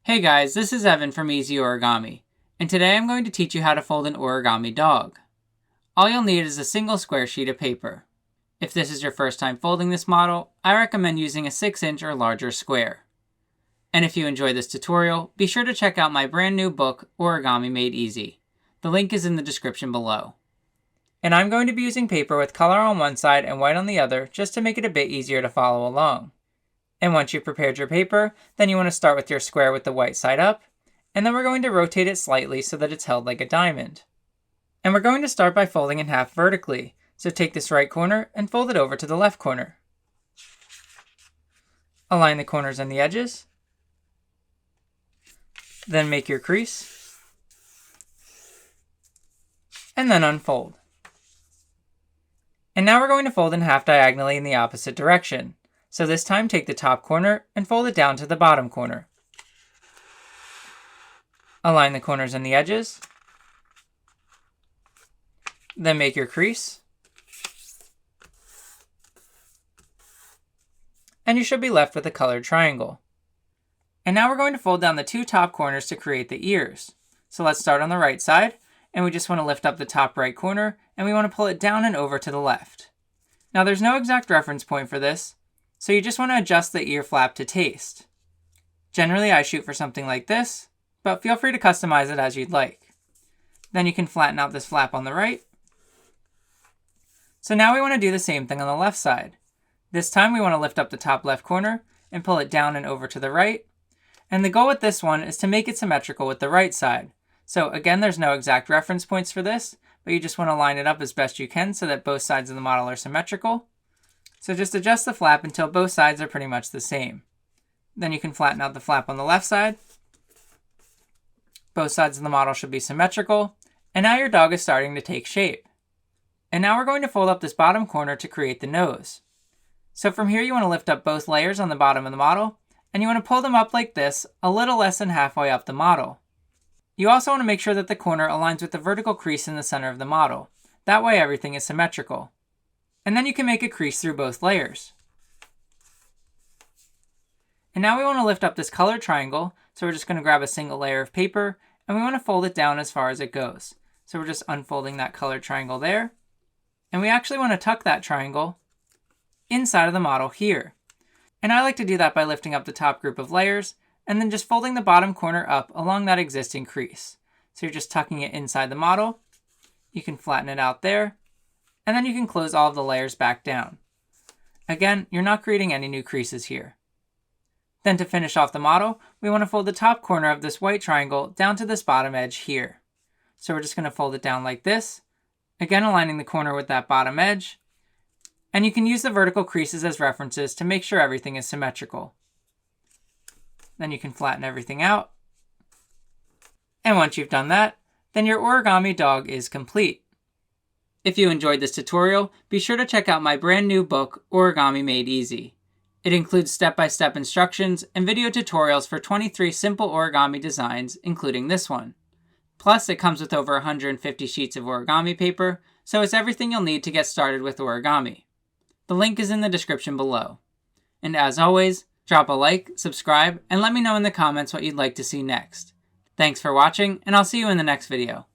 Hey guys, this is Evan from EzOrigami, and today I'm going to teach you how to fold an origami dog. All you'll need is a single square sheet of paper. If this is your first time folding this model, I recommend using a 6-inch or larger square. And if you enjoyed this tutorial, be sure to check out my brand new book, Origami Made Easy. The link is in the description below. And I'm going to be using paper with color on one side and white on the other just to make it a bit easier to follow along. And once you've prepared your paper, then you want to start with your square with the white side up, and then we're going to rotate it slightly so that it's held like a diamond. And we're going to start by folding in half vertically, so take this right corner and fold it over to the left corner. Align the corners and the edges, then make your crease, and then unfold. And now we're going to fold in half diagonally in the opposite direction. So this time take the top corner and fold it down to the bottom corner. Align the corners and the edges. Then make your crease. And you should be left with a colored triangle. And now we're going to fold down the two top corners to create the ears. So let's start on the right side, and we just want to lift up the top right corner, and we want to pull it down and over to the left. Now there's no exact reference point for this, so you just want to adjust the ear flap to taste. Generally, I shoot for something like this, but feel free to customize it as you'd like. Then you can flatten out this flap on the right. So now we want to do the same thing on the left side. This time we want to lift up the top left corner and pull it down and over to the right. And the goal with this one is to make it symmetrical with the right side. So again, there's no exact reference points for this, but you just want to line it up as best you can so that both sides of the model are symmetrical. So just adjust the flap until both sides are pretty much the same. Then you can flatten out the flap on the left side. Both sides of the model should be symmetrical. And now your dog is starting to take shape. And now we're going to fold up this bottom corner to create the nose. So from here you want to lift up both layers on the bottom of the model, and you want to pull them up like this, a little less than halfway up the model. You also want to make sure that the corner aligns with the vertical crease in the center of the model. That way everything is symmetrical. And then you can make a crease through both layers. And now we want to lift up this colored triangle, so we're just going to grab a single layer of paper, and we want to fold it down as far as it goes. So we're just unfolding that colored triangle there. And we actually want to tuck that triangle inside of the model here. And I like to do that by lifting up the top group of layers, and then just folding the bottom corner up along that existing crease. So you're just tucking it inside the model. You can flatten it out there. And then you can close all of the layers back down. Again, you're not creating any new creases here. Then to finish off the model, we want to fold the top corner of this white triangle down to this bottom edge here. So we're just going to fold it down like this, again aligning the corner with that bottom edge. And you can use the vertical creases as references to make sure everything is symmetrical. Then you can flatten everything out. And once you've done that, then your origami dog is complete. If you enjoyed this tutorial, be sure to check out my brand new book, Origami Made Easy. It includes step-by-step instructions and video tutorials for 23 simple origami designs, including this one. Plus, it comes with over 150 sheets of origami paper, so it's everything you'll need to get started with origami. The link is in the description below. And as always, drop a like, subscribe, and let me know in the comments what you'd like to see next. Thanks for watching, and I'll see you in the next video.